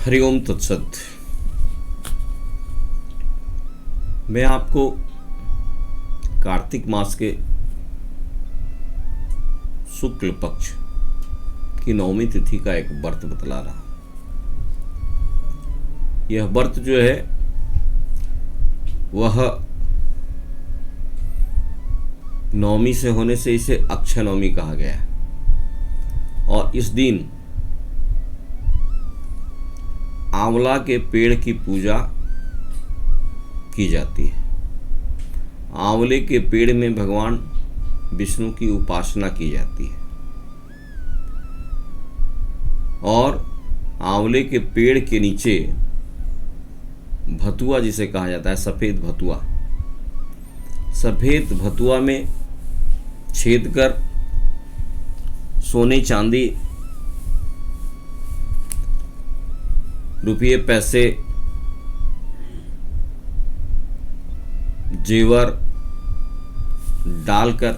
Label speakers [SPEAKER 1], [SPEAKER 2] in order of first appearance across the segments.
[SPEAKER 1] हरि ओम तत्सत। मैं आपको कार्तिक मास के शुक्ल पक्ष की नवमी तिथि का एक व्रत बतला रहा। यह व्रत जो है वह नवमी से होने से इसे अक्षय नवमी कहा गया है और इस दिन आंवला के पेड़ की पूजा की जाती है। आंवले के पेड़ में भगवान विष्णु की उपासना की जाती है और आंवले के पेड़ के नीचे भतुआ जिसे कहा जाता है, सफेद भतुआ में छेद कर सोने चांदी रुपये पैसे जेवर डालकर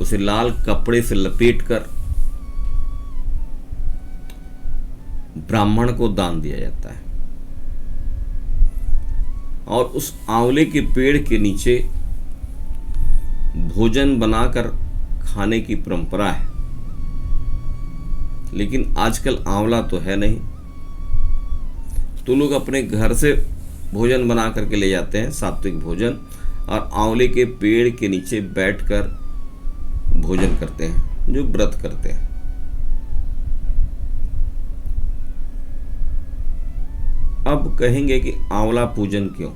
[SPEAKER 1] उसे लाल कपड़े से लपेटकर ब्राह्मण को दान दिया जाता है और उस आंवले के पेड़ के नीचे भोजन बनाकर खाने की परंपरा है। लेकिन आजकल आंवला तो है नहीं, तो लोग अपने घर से भोजन बना करके ले जाते हैं, सात्विक भोजन, और आंवले के पेड़ के नीचे बैठकर भोजन करते हैं जो व्रत करते हैं। अब कहेंगे कि आंवला पूजन क्यों?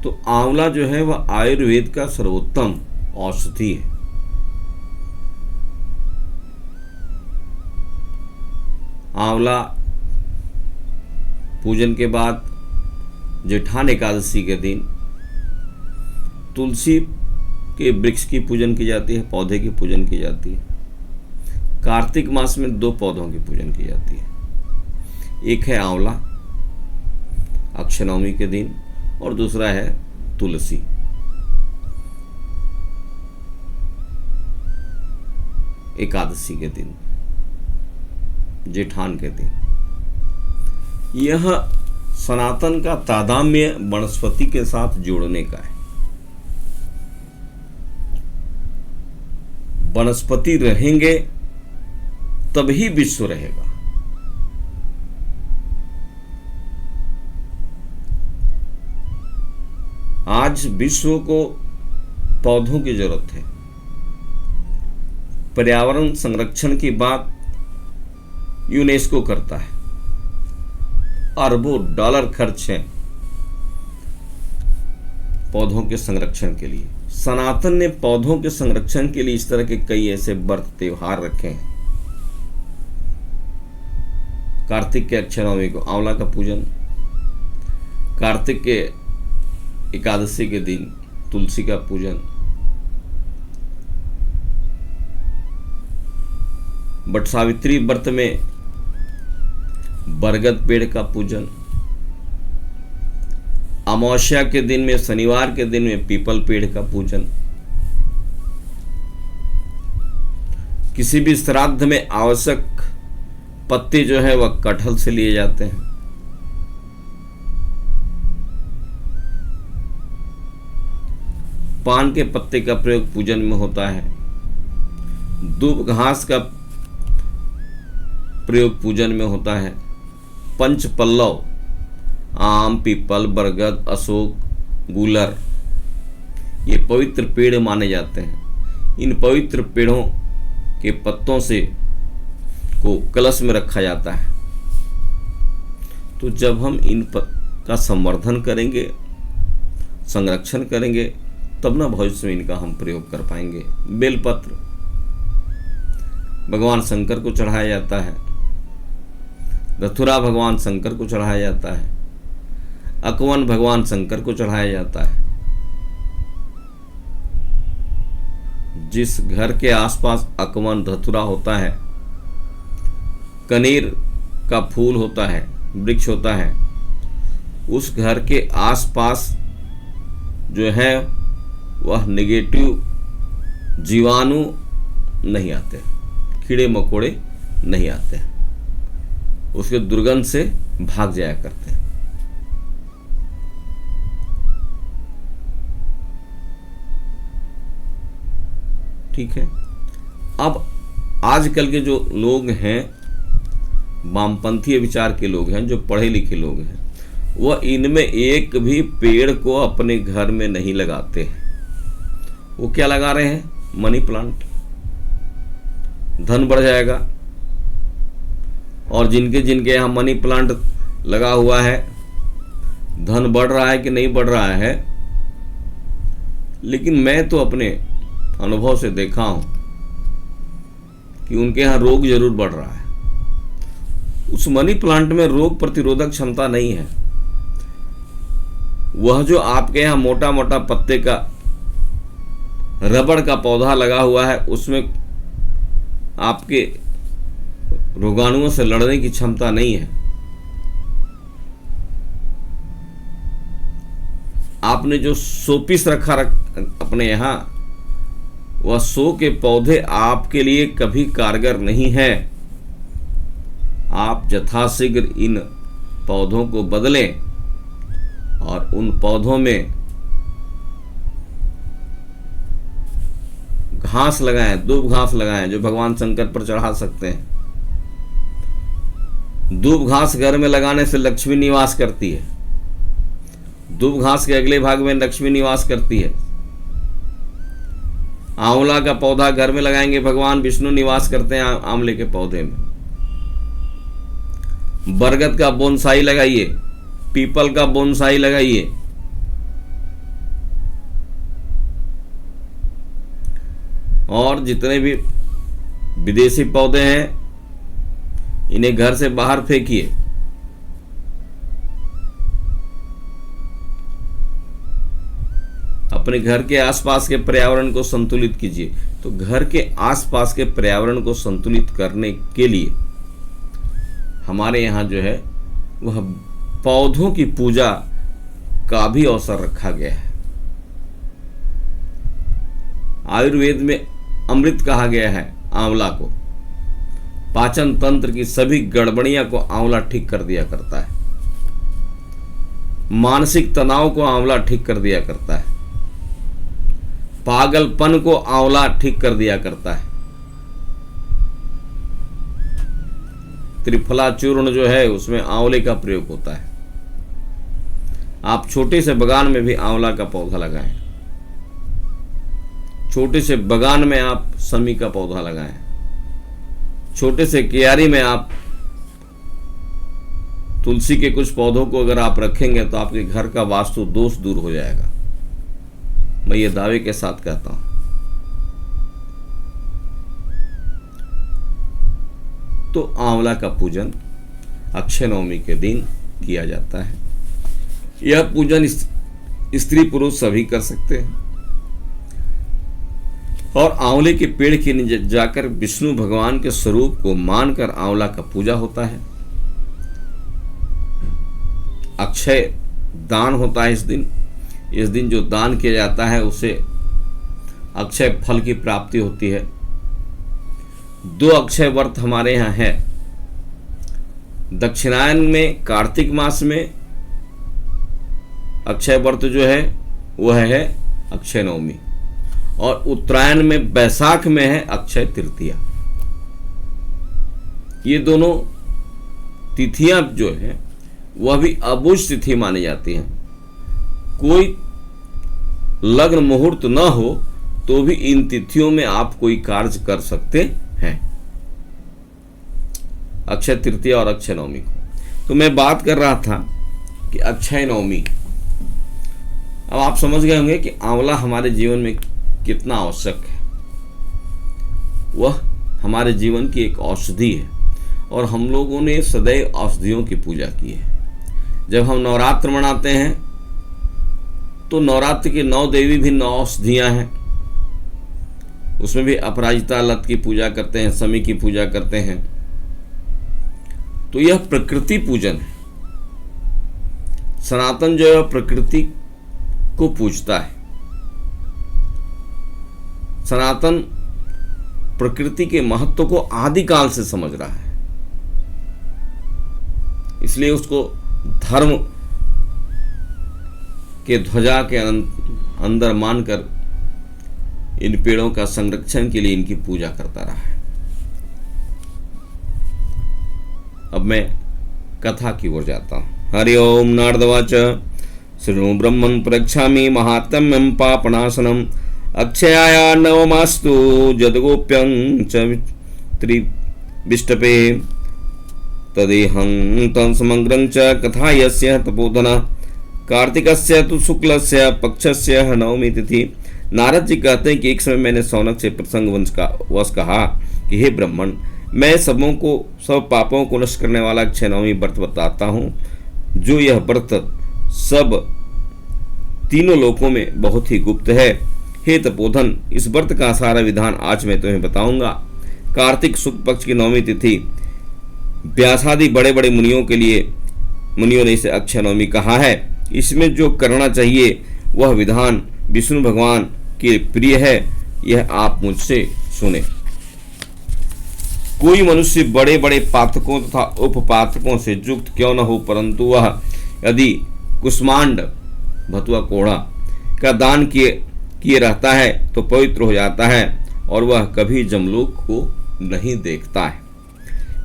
[SPEAKER 1] तो आंवला जो है वह आयुर्वेद का सर्वोत्तम औषधि है। आंवला पूजन के बाद जेठान एकादशी के दिन तुलसी के वृक्ष की पूजन की जाती है, पौधे की पूजन की जाती है। कार्तिक मास में 2 पौधों की पूजन की जाती है, एक है आंवला अक्षय नवमी के दिन और दूसरा है तुलसी। एकादशी के दिन, जेठान के दिन। यह सनातन का तादाम्य वनस्पति के साथ जोड़ने का है। वनस्पति रहेंगे तभी विश्व रहेगा। आज विश्व को पौधों की जरूरत है। पर्यावरण संरक्षण की बात यूनेस्को करता है, अरबों डॉलर खर्च हैं पौधों के संरक्षण के लिए। सनातन ने पौधों के संरक्षण के लिए इस तरह के कई ऐसे व्रत त्योहार रखे हैं। कार्तिक के अक्षय नवमी को आंवला का पूजन, कार्तिक के एकादशी के दिन तुलसी का पूजन, बट सावित्री व्रत में बरगद पेड़ का पूजन, अमावस्या के दिन में, शनिवार के दिन में पीपल पेड़ का पूजन, किसी भी श्राद्ध में आवश्यक पत्ते जो है वह कटहल से लिए जाते हैं। पान के पत्ते का प्रयोग पूजन में होता है। दूब घास का प्रयोग पूजन में होता है। पंच पल्लव आम, पीपल, बरगद, अशोक, गूलर ये पवित्र पेड़ माने जाते हैं। इन पवित्र पेड़ों के पत्तों से को कलश में रखा जाता है। तो जब हम इन का संवर्धन करेंगे, संरक्षण करेंगे, तब ना भविष्य में इनका हम प्रयोग कर पाएंगे। बेलपत्र भगवान शंकर को चढ़ाया जाता है, धतूरा भगवान शंकर को चढ़ाया जाता है, अकवन भगवान शंकर को चढ़ाया जाता है। जिस घर के आसपास अकवन धतूरा होता है, कनेर का फूल होता है, वृक्ष होता है, उस घर के आसपास जो है वह नेगेटिव जीवाणु नहीं आते, कीड़े मकोड़े नहीं आते। उसके दुर्गंध से भाग जाया करते हैं। ठीक है। अब आजकल के जो लोग हैं, वामपंथी विचार के लोग हैं, जो पढ़े लिखे लोग हैं, वह इनमें एक भी पेड़ को अपने घर में नहीं लगाते हैं। वो क्या लगा रहे हैं? Money plant. धन बढ़ जाएगा। और जिनके जिनके यहाँ मनी प्लांट लगा हुआ है, धन बढ़ रहा है कि नहीं बढ़ रहा है, लेकिन मैं तो अपने अनुभव से देखा हूं कि उनके यहाँ रोग जरूर बढ़ रहा है। उस मनी प्लांट में रोग प्रतिरोधक क्षमता नहीं है। वह जो आपके यहाँ मोटा मोटा पत्ते का रबड़ का पौधा लगा हुआ है, उसमें आपके रोगाणुओं से लड़ने की क्षमता नहीं है। आपने जो शोपीस रखा अपने यहाँ, वह शो के पौधे आपके लिए कभी कारगर नहीं है। आप यथाशीघ्र इन पौधों को बदलें और उन पौधों में घास लगाएं, दूब घास लगाएं, जो भगवान शंकर पर चढ़ा सकते हैं। दूब घास घर में लगाने से लक्ष्मी निवास करती है। दूब घास के अगले भाग में लक्ष्मी निवास करती है। आंवला का पौधा घर में लगाएंगे, भगवान विष्णु निवास करते हैं आंवले के पौधे में। बरगद का बोनसाई लगाइए, पीपल का बोनसाई लगाइए। और जितने भी विदेशी पौधे हैं, इन्हें घर से बाहर फेंकिए। अपने घर के आसपास के पर्यावरण को संतुलित कीजिए। तो घर के आसपास के पर्यावरण को संतुलित करने के लिए हमारे यहाँ जो है वह पौधों की पूजा का भी अवसर रखा गया है। आयुर्वेद में अमृत कहा गया है आंवला को। पाचन तंत्र की सभी गड़बड़ियां को आंवला ठीक कर दिया करता है। मानसिक तनाव को आंवला ठीक कर दिया करता है। पागलपन को आंवला ठीक कर दिया करता है। त्रिफला चूर्ण जो है उसमें आंवले का प्रयोग होता है। आप छोटे से बगान में भी आंवला का पौधा लगाएं। छोटे से बगान में आप समी का पौधा लगाएं। छोटे से क्यारी में आप तुलसी के कुछ पौधों को अगर आप रखेंगे तो आपके घर का वास्तु दोष दूर हो जाएगा। मैं ये दावे के साथ कहता हूं। तो आंवला का पूजन अक्षय नवमी के दिन किया जाता है। यह पूजन स्त्री पुरुष सभी कर सकते हैं। और आंवले के पेड़ के नीचे जाकर विष्णु भगवान के स्वरूप को मानकर आंवला का पूजा होता है। अक्षय दान होता है इस दिन। इस दिन जो दान किया जाता है उसे अक्षय फल की प्राप्ति होती है। 2 अक्षय व्रत हमारे यहाँ है। दक्षिणायन में कार्तिक मास में अक्षय व्रत जो है वह है अक्षय नवमी, और उत्तरायण में वैशाख में है अक्षय तृतीया। ये दोनों तिथियां जो है वह भी अबुझ तिथि मानी जाती हैं। कोई लग्न मुहूर्त न हो तो भी इन तिथियों में आप कोई कार्य कर सकते हैं, अक्षय तृतीया और अक्षय नवमी को। तो मैं बात कर रहा था कि अक्षय नवमी, अब आप समझ गए होंगे कि आंवला हमारे जीवन में कितना आवश्यक है। वह हमारे जीवन की एक औषधि है और हम लोगों ने सदैव औषधियों की पूजा की है। जब हम नवरात्र मनाते हैं तो नवरात्र की 9 देवी भी 9 औषधियां हैं। उसमें भी अपराजिता लत की पूजा करते हैं, शमी की पूजा करते हैं। तो यह प्रकृति पूजन है। सनातन जो है प्रकृति को पूजता है। सनातन प्रकृति के महत्व को आदिकाल से समझ रहा है। इसलिए उसको धर्म के ध्वजा के अंदर मानकर इन पेड़ों का संरक्षण के लिए इनकी पूजा करता रहा है। अब मैं कथा की ओर जाता हूँ। हरि ओम नारदवाच शृणु ब्रह्मन् प्रयच्छामि महात्म्यं पापनाशनम् अक्षयाया नवमास्तु जदगोप्यं च त्रिविष्टपे तदेहं तं समग्रं च कथा यस्य तपोधनः कार्तिकस्य तु शुक्लस्य पक्षस्य नवमी तिथि। नारद जी कहते हैं कि एक समय मैंने शौनक से प्रसंग वश कहा कि हे ब्राह्मण, मैं सब पापों को नष्ट करने वाला अक्षय नवमी व्रत बताता हूँ। जो यह व्रत सब तीनों लोकों में बहुत ही गुप्त है। हे तपोधन, इस व्रत का सारा विधान आज मैं तुम्हें बताऊंगा। कार्तिक शुक्ल पक्ष की नवमी तिथि व्यासादि बड़े बड़े मुनियों ने इसे अक्षय नवमी कहा है। इसमें जो करना चाहिए वह विधान विष्णु भगवान के प्रिय है, यह आप मुझसे सुने। कोई मनुष्य बड़े बड़े पातकों तथा उपपातकों से युक्त क्यों न हो, परंतु वह यदि कुष्मांड भतुआ कोढ़ा का दान किए रहता है तो पवित्र हो जाता है और वह कभी जमलोक को नहीं देखता है।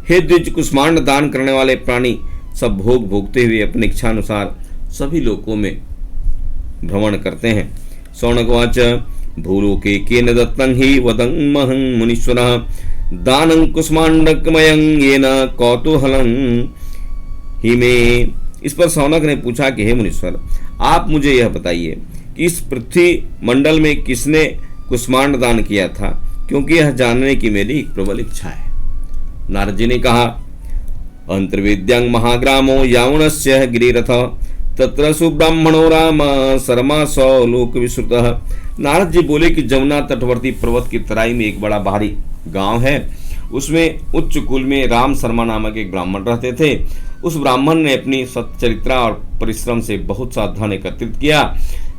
[SPEAKER 1] हे द्विज, कुष्मांड दान करने वाले प्राणी सब भोग भोगते हुए अपनी इच्छानुसार सभी लोकों में भ्रमण करते हैं। शौनकवाच भूलोके केन दत्तं हि वदन्महं मुनीश्वरः दानं कुष्मांडकमयं येन कौतूहलं ही में। इस पर शौनक ने पूछा कि हे मुनीश्वर, आप मुझे यह बताइए कि इस पृथ्वी मंडल में किसने कुष्मांड दान किया था, क्योंकि यह जानने की मेरी एक प्रबल इच्छा है। नारद जी ने कहा अंतर्वेद्यं महाग्रामो यावनस्य गिरिरथ तत्र सुब्राह्मणो राम शर्मा सौ लोक विश्रुतः। नारद जी बोले कि जमुना तटवर्ती पर्वत की तराई में एक बड़ा भारी गांव है। उसमें उच्च कुल में राम शर्मा नामक एक ब्राह्मण रहते थे। उस ब्राह्मण ने अपनी सच्चरित्रा और परिश्रम से बहुत सा धन एकत्रित किया।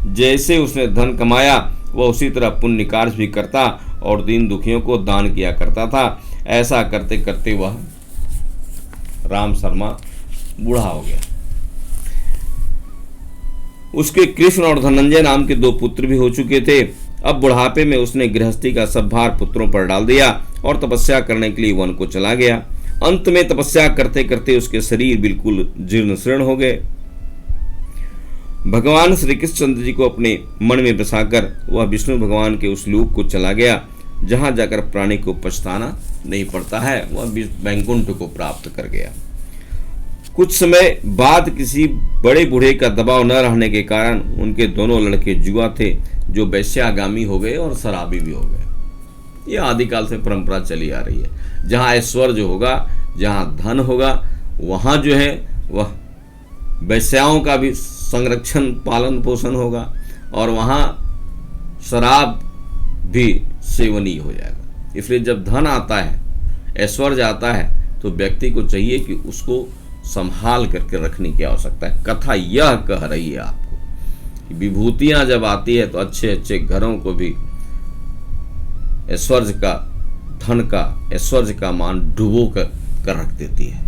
[SPEAKER 1] जैसे उसने धन कमाया वह उसी तरह पुण्य कार्य भी करता और दीन दुखियों को दान किया करता था। ऐसा करते करते वह राम शर्मा बूढ़ा हो गया। उसके कृष्ण और धनंजय नाम के 2 पुत्र भी हो चुके थे। अब बुढ़ापे में उसने गृहस्थी का सब भार पुत्रों पर डाल दिया और तपस्या करने के लिए वन को चला गया। अंत में तपस्या करते करते उसके शरीर बिल्कुल जीर्ण शीर्ण हो गए। भगवान श्री कृष्णचंद्र जी को अपने मन में बसाकर वह विष्णु भगवान के उस लोक को चला गया जहां जाकर प्राणी को पछताना नहीं पड़ता है। वह वैकुंठ को प्राप्त कर गया। कुछ समय बाद किसी बड़े बूढ़े का दबाव न रहने के कारण उनके दोनों लड़के जुआ थे जो वैश्यागामी हो गए और शराबी भी हो गए। यह आदिकाल से परंपरा चली आ रही है। जहाँ ऐश्वर्य होगा, जहाँ धन होगा, वहाँ जो है वह वैश्याओं का भी संरक्षण पालन पोषण होगा और वहाँ शराब भी सेवनीय हो जाएगा। इसलिए जब धन आता है, ऐश्वर्य आता है, तो व्यक्ति को चाहिए कि उसको संभाल करके रखने की आवश्यकता है। कथा यह कह रही है आपको कि विभूतियां जब आती है तो अच्छे अच्छे घरों को भी ऐश्वर्य का, धन का, ऐश्वर्य का मान डुबो कर रख देती है।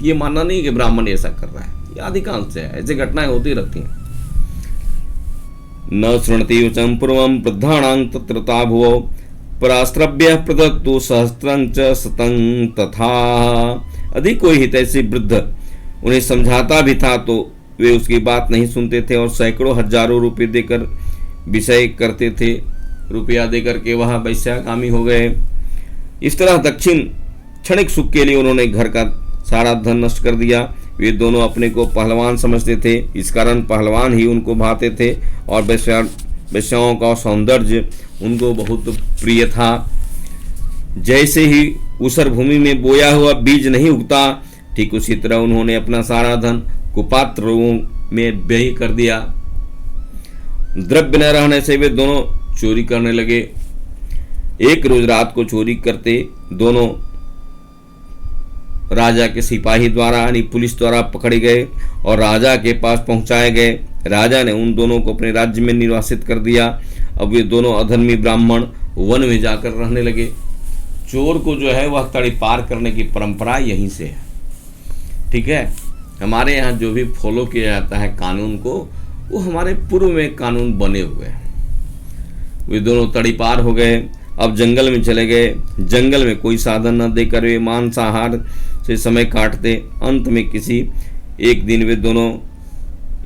[SPEAKER 1] ये मानना नहीं कि ब्राह्मण ऐसा कर रहा है, ये अधिकांश से है। ऐसी घटनाएं होती रहती हैं। न शृणति वचं पूर्वं वृद्धाणां तत्र ताभुवो परास्त्रभ्य प्रदत्तु सहस्त्रं च शतं तथा। अधिक कोई हितैषी वृद्ध उन्हें समझाता भी था तो वे उसकी बात नहीं सुनते थे और सैकड़ों हजारों रुपये देकर विषय करते थे। रुपया देकर के वह वैश्यागामी हो गए। इस तरह दक्षिण क्षणिक सुख के लिए उन्होंने घर का सारा धन नष्ट कर दिया। वे दोनों अपने को पहलवान समझते थे, इस कारण पहलवान ही उनको भाते थे और वैश्याओं का सौंदर्य उनको बहुत प्रिय था। जैसे ही ऊसर भूमि में बोया हुआ बीज नहीं उगता, ठीक उसी तरह उन्होंने अपना सारा धन कुपात्र लोगों में व्यय कर दिया। द्रव्य न रहने से वे दोनों चोरी करने लगे। एक रोज रात को चोरी करते दोनों राजा के सिपाही द्वारा यानी पुलिस द्वारा पकड़े गए और राजा के पास पहुंचाए गए। राजा ने उन दोनों को अपने राज्य में निर्वासित कर दिया। अब वे दोनों अधर्मी ब्राह्मण वन में जाकर रहने लगे। चोर को जो है वह तड़ी पार करने की परंपरा यहीं से है। ठीक है, हमारे यहाँ जो भी फॉलो किया जाता है कानून को, वो हमारे पूर्व में कानून बने हुए हैं। वे दोनों तड़ी पार हो गए, अब जंगल में चले गए। जंगल में कोई साधन न देकर वे मांसाहार से समय काटते। अंत में किसी एक दिन वे दोनों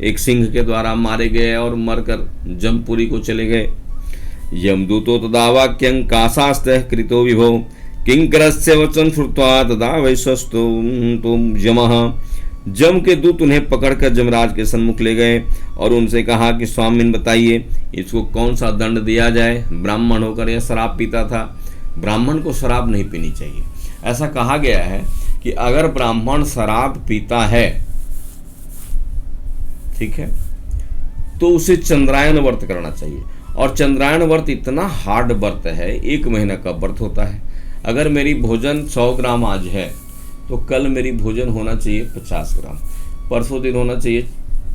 [SPEAKER 1] एक सिंह के द्वारा मारे गए और मरकर जमपुरी को चले गए। यमदूतो तदा वाक्यं कासास्तः कृतो विभो किंकरस्य वचन श्रुत्वा तदा वैश्वस्तो तुम यमः। जम के दूत उन्हें पकड़कर जमराज के सन्मुख ले गए और उनसे कहा कि स्वामिन बताइए, इसको कौन सा दंड दिया जाए। ब्राह्मण होकर यह शराब पीता था। ब्राह्मण को शराब नहीं पीनी चाहिए। ऐसा कहा गया है कि अगर ब्राह्मण शराब पीता है, ठीक है, तो उसे चंद्रायन व्रत करना चाहिए। और चंद्रायन व्रत इतना हार्ड व्रत है, 1 महीना का व्रत होता है। अगर मेरी भोजन 100 ग्राम आज है तो कल मेरी भोजन होना चाहिए 50 ग्राम, परसों दिन होना चाहिए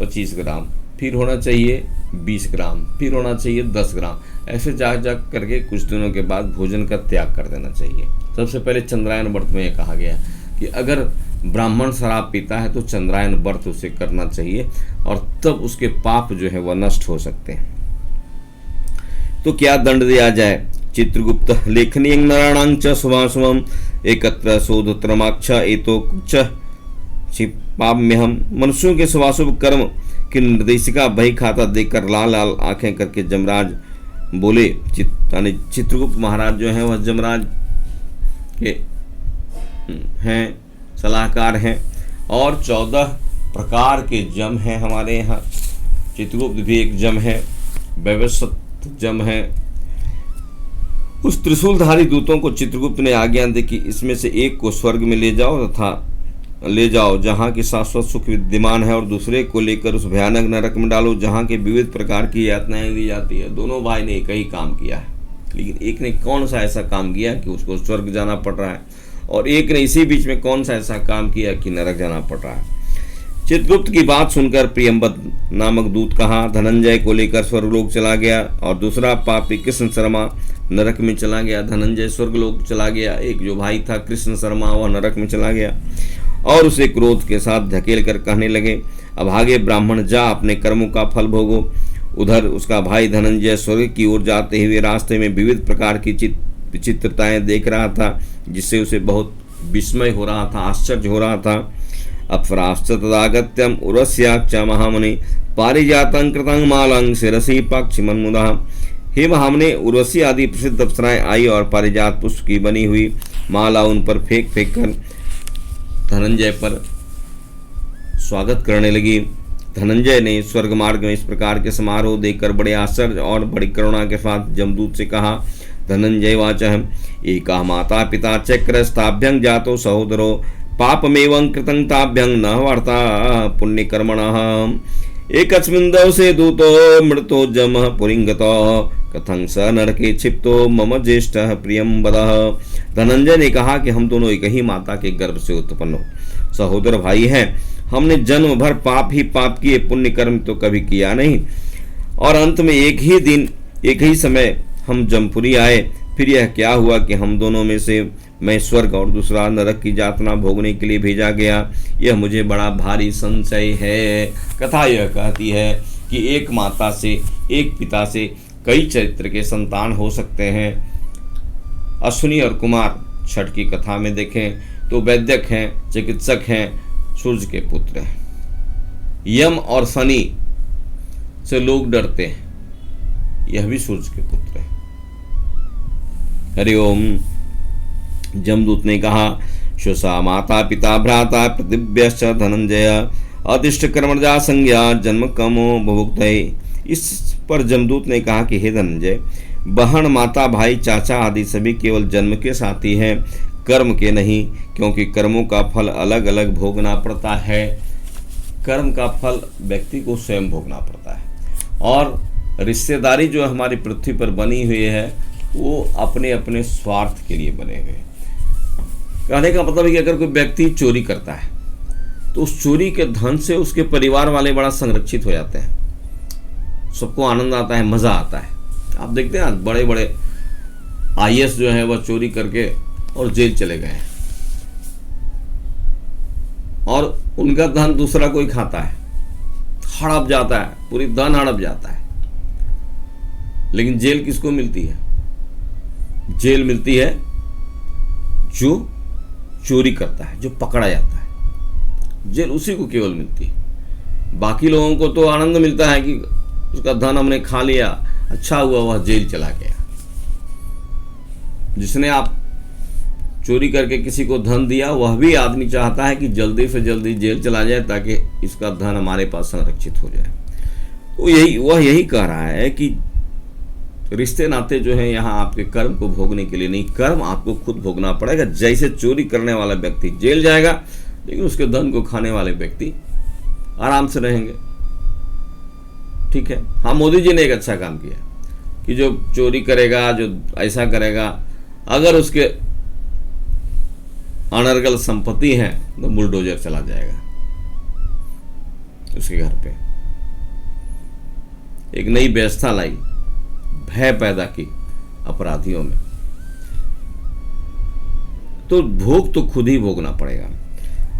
[SPEAKER 1] 25 ग्राम, फिर होना चाहिए 20 ग्राम, फिर होना चाहिए 10 ग्राम। ऐसे जा करके कुछ दिनों के बाद भोजन का त्याग कर देना चाहिए। सबसे पहले चंद्रायन व्रत में यह कहा गया कि अगर ब्राह्मण शराब पीता है तो चंद्रायन व्रत उसे करना चाहिए और तब उसके पाप जो है वह नष्ट हो सकते हैं। तो क्या दंड दिया जाए। चित्रगुप्त लेखनीय नराणां च शुभाशुभम एकत्र शोधत्रमाक्ष एतो कुछ छिपाम्यहम। मनुष्यों के शुभाशुभ कर्म की निर्देशिका बही खाता देखकर लाल लाल आंखें करके जमराज बोले। चित्रगुप्त महाराज जो हैं वह जमराज के हैं, सलाहकार हैं और 14 प्रकार के जम हैं हमारे यहाँ। चित्रगुप्त भी एक जम है, वैवस्वत जम है। उस त्रिशूलधारी दूतों को चित्रगुप्त ने आज्ञा दी कि इसमें से एक को स्वर्ग में ले जाओ तथा ले जाओ जहाँ की शाश्वत सुख विद्यमान है, और दूसरे को लेकर उस भयानक नरक में डालो जहाँ के विविध प्रकार की यातनाएं दी जाती है। दोनों भाई ने एक ही काम किया है, लेकिन एक ने कौन सा ऐसा काम किया कि उसको स्वर्ग जाना पड़ रहा है, और एक ने इसी बीच में कौन सा ऐसा काम किया कि नरक जाना पड़ रहा है। चित्रगुप्त की बात सुनकर प्रियंवद नामक दूत कहा धनंजय को लेकर स्वर्गलोक चला गया, और दूसरा पापी कृष्ण शर्मा नरक में चला गया। धनंजय स्वर्गलोक चला गया, एक जो भाई था कृष्ण शर्मा वह नरक में चला गया और उसे क्रोध के साथ धकेल कर कहने लगे, अभागे ब्राह्मण जा अपने कर्मों का फल भोगो। उधर उसका भाई धनंजय स्वर्ग की ओर जाते हुए रास्ते में विविध प्रकार की विचित्रताएं देख रहा था, जिससे उसे बहुत विस्मय हो रहा था, आश्चर्य हो रहा था। अप्राश्च तदागत्यम उर्वश्याक्ष महामुनि पारिजातं कृतं मालं शिरसि पक्षिमन्मुदः। हे महामुनि, उर्वशी आदि प्रसिद्ध अप्सराएं आई और पारिजात पुष्प की बनी हुई माला उन पर फेंक कर धनंजय पर स्वागत करने लगी। धनंजय ने स्वर्ग मार्ग में इस प्रकार के समारोह देखकर बड़े आश्चर्य और बड़ी करुणा के साथ जमदूत से कहा। धनंजय वाचः एका माता पिता चक्रस्ताभ्यं जातो सहोदरो पापमेवं कृतं ताभ्यं न वार्ता पुण्यकर्मणः। एकस्मिन् दिवसे दूतो मृतो जमः पुरींगतो कथं स नरके क्षिप्तो मम ज्येष्ठः प्रियं वदः। धनंजय ने कहा कि हम दोनों एक ही माता के गर्भ से उत्पन्न हो सहोदर भाई हैं। हमने जन्म भर पाप ही पाप किए, पुण्य कर्म तो कभी किया नहीं, और अंत में एक ही दिन एक ही समय हम जमपुरी आए। फिर यह क्या हुआ कि हम दोनों में से मैं स्वर्ग और दूसरा नरक की यातना भोगने के लिए भेजा गया। यह मुझे बड़ा भारी संशय है। कथा यह कहती है कि एक माता से, एक पिता से कई चरित्र के संतान हो सकते हैं। अश्विनी और कुमार छठ की कथा में देखें तो वैद्यक हैं, चिकित्सक हैं, सूर्य के पुत्र हैं। यम और शनि से लोग डरते हैं, यह भी सूर्य के पुत्र है। हरिओम। जमदूत ने कहा श्वसा माता पिता भ्राता प्रतिभ्यश्च धनंजय अदिष्ट कर्मजा संज्ञा जन्म कमो भुभुक्त। इस पर जमदूत ने कहा कि हे धनंजय, बहन माता भाई चाचा आदि सभी केवल जन्म के साथी हैं, कर्म के नहीं, क्योंकि कर्मों का फल अलग अलग भोगना पड़ता है। कर्म का फल व्यक्ति को स्वयं भोगना पड़ता है, और रिश्तेदारी जो हमारी पृथ्वी पर बनी हुई है वो अपने अपने स्वार्थ के लिए बने हुए। कहने का मतलब है कि अगर कोई व्यक्ति चोरी करता है तो उस चोरी के धन से उसके परिवार वाले बड़ा संरक्षित हो जाते हैं, सबको आनंद आता है, मज़ा आता है। आप देखते हैं बड़े बड़े IAS जो है वह चोरी करके और जेल चले गए, और उनका धन दूसरा कोई खाता है, हड़प जाता है, पूरी धन हड़प जाता है। लेकिन जेल किसको मिलती है? जेल मिलती है जो चोरी करता है, जो पकड़ा जाता है, जेल उसी को केवल मिलती है। बाकी लोगों को तो आनंद मिलता है कि उसका धन हमने खा लिया, अच्छा हुआ वह जेल चला गया। जिसने आप चोरी करके किसी को धन दिया, वह भी आदमी चाहता है कि जल्दी से जल्दी जेल चला जाए ताकि इसका धन हमारे पास संरक्षित हो जाए। तो यही कह रहा है कि रिश्ते नाते जो है यहाँ आपके कर्म को भोगने के लिए नहीं, कर्म आपको खुद भोगना पड़ेगा। जैसे चोरी करने वाला व्यक्ति जेल जाएगा, लेकिन उसके धन को खाने वाले व्यक्ति आराम से रहेंगे। ठीक है। हाँ, मोदी जी ने एक अच्छा काम किया कि जो चोरी करेगा, जो ऐसा करेगा, अगर उसके अनर्गल संपत्ति है तो बुलडोजर चला जाएगा उसके घर पे। एक नई व्यवस्था लाई, भय पैदा की अपराधियों में। तो भोग तो खुद ही भोगना पड़ेगा।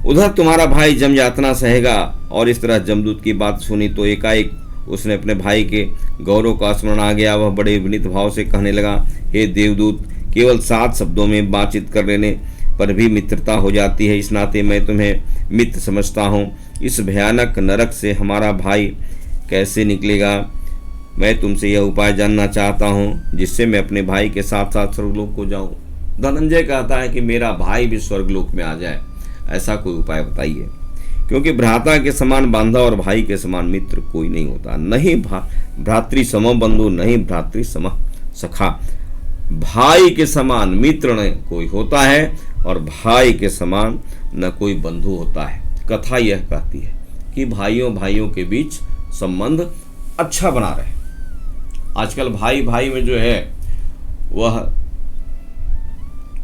[SPEAKER 1] उधर तुम्हारा भाई जम यातना सहेगा। और इस तरह जमदूत की बात सुनी तो एकाएक उसने अपने भाई के गौरव का स्मरण आ गया। वह बड़े विनीत भाव से कहने लगा, हे देवदूत, केवल 7 शब्दों में बातचीत कर लेने पर भी मित्रता हो जाती है। इस नाते मैं तुम्हें मित्र समझता हूँ। इस भयानक नरक से हमारा भाई कैसे निकलेगा, मैं तुमसे यह उपाय जानना चाहता हूँ जिससे मैं अपने भाई के साथ साथ स्वर्गलोक को जाऊँ। धनंजय कहता है कि मेरा भाई भी स्वर्गलोक में आ जाए, ऐसा कोई उपाय बताइए। क्योंकि भ्राता के समान बांधा और भाई के समान मित्र कोई नहीं होता। नहीं भ्रातृ सम बंधु, नहीं भ्रातृ सम सखा। भाई के समान मित्र न कोई होता है और भाई के समान न कोई बंधु होता है। कथा यह कहती है कि भाइयों भाइयों के बीच संबंध अच्छा बना रहे। आजकल भाई भाई में जो है वह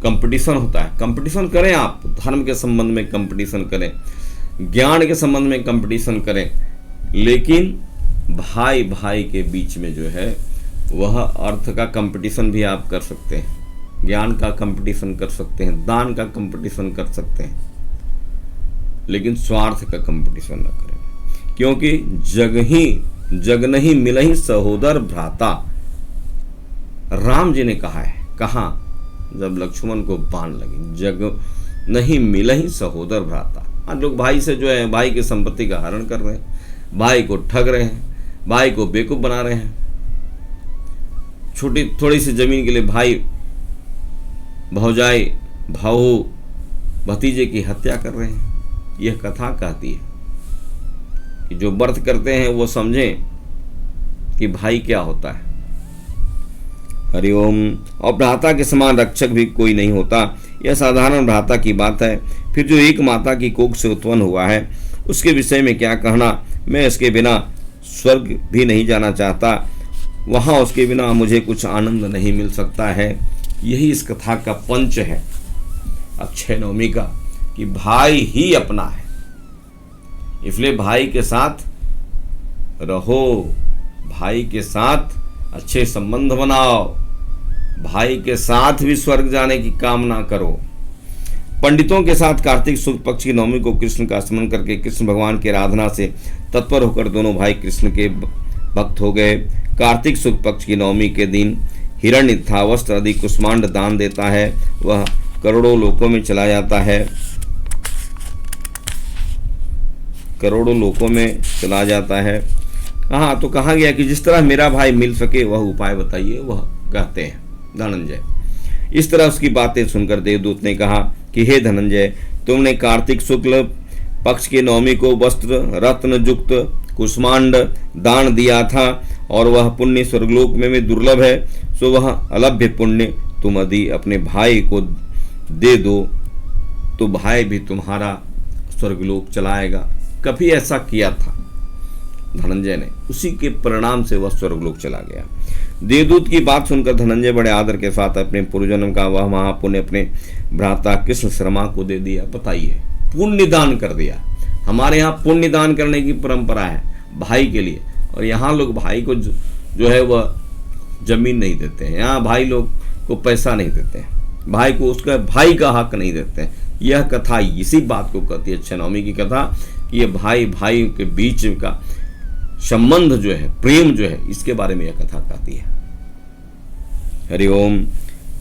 [SPEAKER 1] कंपटीशन होता है। कंपटीशन करें, आप धर्म के संबंध में कंपटीशन करें, ज्ञान के संबंध में कंपटीशन करें, लेकिन भाई भाई के बीच में जो है वह अर्थ का कंपटीशन भी आप कर सकते हैं, ज्ञान का कंपटीशन कर सकते हैं, दान का कंपटीशन कर सकते हैं, लेकिन स्वार्थ का कंपटीशन न करें। क्योंकि जग नहीं मिलहि सहोदर भ्राता, राम जी ने कहा है। कहाँ? जब लक्ष्मण को बाण लगी, जग नहीं मिलहि सहोदर भ्राता। आज लोग भाई से जो है भाई की संपत्ति का हरण कर रहे हैं, भाई को ठग रहे हैं, भाई को बेवकूफ बना रहे हैं। छोटी थोड़ी सी जमीन के लिए भाई भौजाई भाऊ भतीजे की हत्या कर रहे हैं। यह कथा कहती है कि जो व्रत करते हैं वो समझें कि भाई क्या होता है। हरिओम। और भ्राता के समान रक्षक भी कोई नहीं होता, यह साधारण भ्राता की बात है। फिर जो एक माता की कोख से उत्पन्न हुआ है उसके विषय में क्या कहना। मैं इसके बिना स्वर्ग भी नहीं जाना चाहता, वहाँ उसके बिना मुझे कुछ आनंद नहीं मिल सकता है। यही इस कथा का पंच है अक्षय नवमी का, कि भाई ही अपना है, इसलिए भाई के साथ रहो, भाई के साथ अच्छे संबंध बनाओ, भाई के साथ भी स्वर्ग जाने की कामना करो। पंडितों के साथ कार्तिक शुक्ल पक्ष की नवमी को कृष्ण का स्मरण करके कृष्ण भगवान की आराधना से तत्पर होकर दोनों भाई कृष्ण के भक्त हो गए। कार्तिक शुक्ल पक्ष की नवमी के दिन हिरण्य तथा वस्त्र आदि कुष्मांड दान देता है, वह करोड़ों लोकों में चला जाता है, करोड़ों लोकों में चला जाता है। हाँ, तो कहा गया कि जिस तरह मेरा भाई मिल सके वह उपाय बताइए, वह कहते हैं धनंजय। इस तरह उसकी बातें सुनकर देवदूत ने कहा कि हे धनंजय, तुमने कार्तिक शुक्ल पक्ष की नवमी को वस्त्र रत्न युक्त कुष्मांड दान दिया था और वह पुण्य स्वर्गलोक में दुर्लभ है, सो वह अलभ्य पुण्य तुम यदि अपने भाई को दे दो तो भाई भी तुम्हारा स्वर्गलोक चलाएगा। कभी ऐसा किया था धनंजय ने, उसी के परिणाम से वह स्वर्गलोक चला गया। देवदूत की बात सुनकर धनंजय बड़े आदर के साथ अपने पूर्वजन्म का वह महापुण्य अपने भ्राता कृष्ण शर्मा को दे दिया। बताइए, पुण्य दान कर दिया। हमारे यहाँ पुण्य दान करने की परंपरा है भाई के लिए, और यहाँ लोग भाई को जो है वह जमीन नहीं देते हैं। यहाँ भाई लोग को पैसा नहीं देते हैं, भाई को उसका भाई का हक नहीं देते हैं, यह कथा इसी बात को कहती है, अक्षय नवमी की कथा, ये भाई भाई के बीच का संबंध जो है, प्रेम जो है, इसके बारे में यह कथा कहती है। हरि ओम।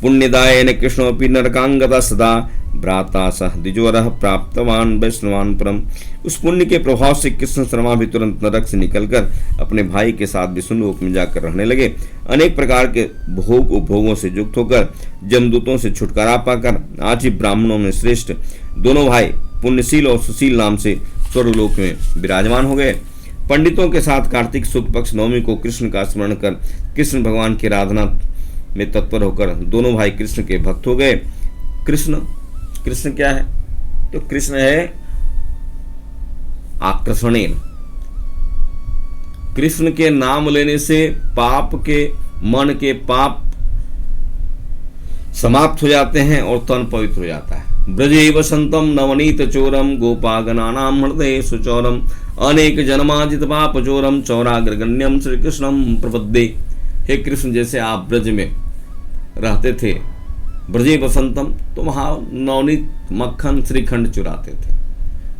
[SPEAKER 1] पुण्यदायेन कृष्णोऽपि नरकांगता सदा भ्राता सह द्विजवरः प्राप्तवान वैष्णवान परम। उस पुण्य के प्रभाव से कृष्ण शर्मा भी तुरंत नरक से निकलकर अपने भाई के साथ विष्णुलोक में जाकर रहने लगे। अनेक प्रकार के भोग उपभोगों से युक्त होकर जमदूतों से छुटकारा पाकर आज ही ब्राह्मणों में श्रेष्ठ दोनों भाई पुण्यशील और सुशील नाम से स्वर्गलोक में विराजमान हो गए। पंडितों के साथ कार्तिक शुक्ल पक्ष नवमी को कृष्ण का स्मरण कर कृष्ण भगवान की आराधना में तत्पर होकर दोनों भाई कृष्ण के भक्त हो गए। कृष्ण क्या है? तो कृष्ण है आकर्षणेन। कृष्ण के नाम लेने से पाप के, मन के पाप समाप्त हो जाते हैं और तन पवित्र हो जाता है। ब्रजे वसंतम नवनीत चोरम गोपागनानाम हृदय सुचौरम अनेक जन्माजित पाप चोरम चौराग्रगण्यम श्री कृष्णम प्रपद्ये। हे कृष्ण, जैसे आप ब्रज में रहते थे, ब्रजे वसंतम, तो वहाँ नवनीत मक्खन श्रीखंड चुराते थे।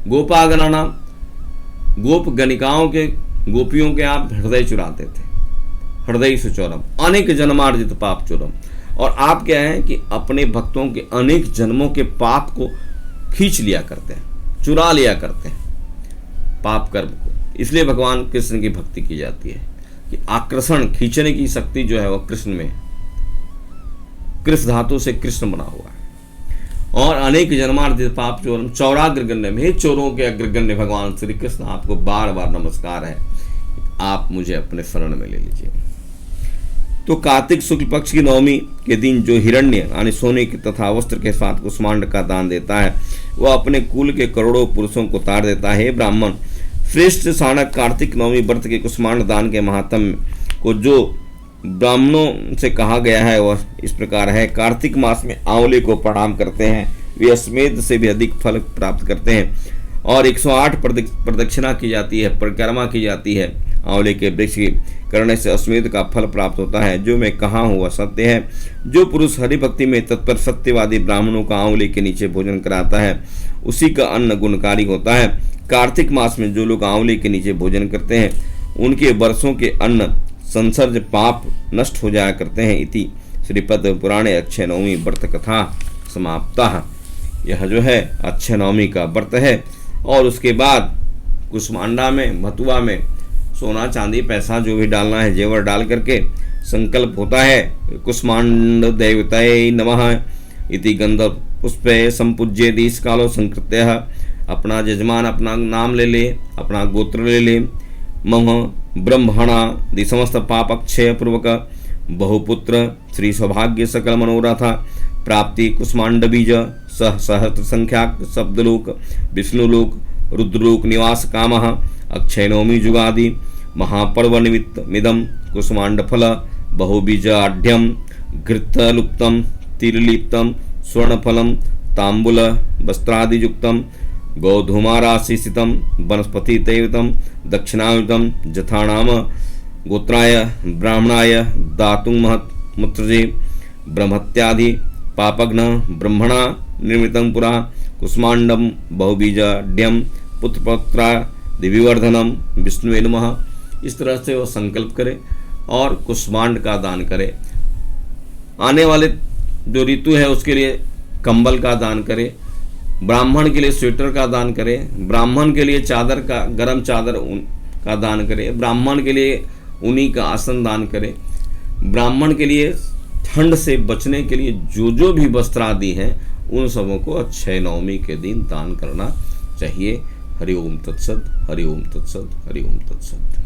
[SPEAKER 1] गोपागनाना, गोप गणिकाओं के, गोपियों के आप हृदय चुराते थे। हृदय सुचौरम अनेक जन्मार्जित पाप चोरम। और आप क्या है कि अपने भक्तों के अनेक जन्मों के पाप को खींच लिया करते हैं, चुरा लिया करते हैं पाप कर्म को। इसलिए भगवान कृष्ण की भक्ति की जाती है कि आकर्षण, खींचने की शक्ति जो है वह कृष्ण में है। कृष्ण धातु से कृष्ण बना हुआ है। और अनेक जन्मार्जित पाप चोरम चौराग्रगण्य में, चोरों के अग्रगण्य भगवान श्री कृष्ण, आपको बार बार नमस्कार है, आप मुझे अपने शरण में ले लीजिए। तो कार्तिक शुक्ल पक्ष की नवमी के दिन जो हिरण्य यानी सोने के तथा वस्त्र के साथ कुष्मांड का दान देता है, वह अपने कुल के करोड़ों पुरुषों को तार देता है। ब्राह्मण श्रेष्ठ साणक कार्तिक नवमी व्रत के कुष्मांड दान के महात्म्य को जो ब्राह्मणों से कहा गया है वह इस प्रकार है। कार्तिक मास में आंवले को प्रणाम करते हैं, वे अश्वमेध से भी अधिक फल प्राप्त करते हैं। और 108 प्रदक्षिणा की जाती है, परिक्रमा की जाती है। आंवले के वृक्ष की करने से अश्वमेध का फल प्राप्त होता है, जो मैं कहा हूँ वह सत्य है। जो पुरुष हरि भक्ति में तत्पर सत्यवादी ब्राह्मणों का आंवले के नीचे भोजन कराता है, उसी का अन्न गुणकारी होता है। कार्तिक मास में जो लोग आंवले के नीचे भोजन करते हैं, उनके वर्षों के अन्न संसर्ज पाप नष्ट हो जाया करते हैं। इति श्रीपद पुराणे अक्षय नवमी व्रत कथा समाप्ता। यह जो है अक्षय नवमी का व्रत है। और उसके बाद कुष्मांडा में, भतुआ में सोना चांदी पैसा जो भी डालना है, जेवर डाल करके संकल्प होता है, कुष्मांड देवताय नमः इति गंधर्व पुष्पे संपूज्येति। इस कालो संकृत्य, अपना यजमान अपना नाम ले ले, अपना गोत्र ले ले। मम ब्रह्मणा दि समस्त पापक्षय पूर्वक बहुपुत्र श्री सौभाग्य सकल मनोरथा प्राप्ति कुष्मांड बीज सह सहस्त्र संख्याक शब्दलोक विष्णुलोक रुद्रलोक निवास कामः अक्षय नवमी जुगादि महापर्व निमित्त मिदम कुष्मांड फल बहुबीजाढ्यम घृतलुप्तम तिरलिप्तम स्वर्णफलम तांबूल वस्त्रादियुक्तम गौधूमाराशिषितं वनस्पति तैवतं दक्षिणायुतं जथानाम गोत्राय ब्राह्मणाय दातुं महत्मुत्सजे ब्रह्मत्यादि पापघ्न ब्रह्मणा निर्मितं पुरा कुष्मांडं बहुबीजाढ्यं पुत्रपौत्रा दिविवर्धनम विष्णुवे नमः। इस तरह से वो संकल्प करे और कुष्मांड का दान करे। आने वाले जो ऋतु है उसके लिए कंबल का दान करे, ब्राह्मण के लिए स्वेटर का दान करे, ब्राह्मण के लिए चादर का, गरम चादर ऊन का दान करे, ब्राह्मण के लिए ऊनी का आसन दान करे, ब्राह्मण के लिए ठंड से बचने के लिए जो भी वस्त्र आदि हैं उन सबों को अक्षय नवमी के दिन दान करना चाहिए। हरि ओम तत्सत, हरि ओम तत्सत, हरि ओम तत्सत।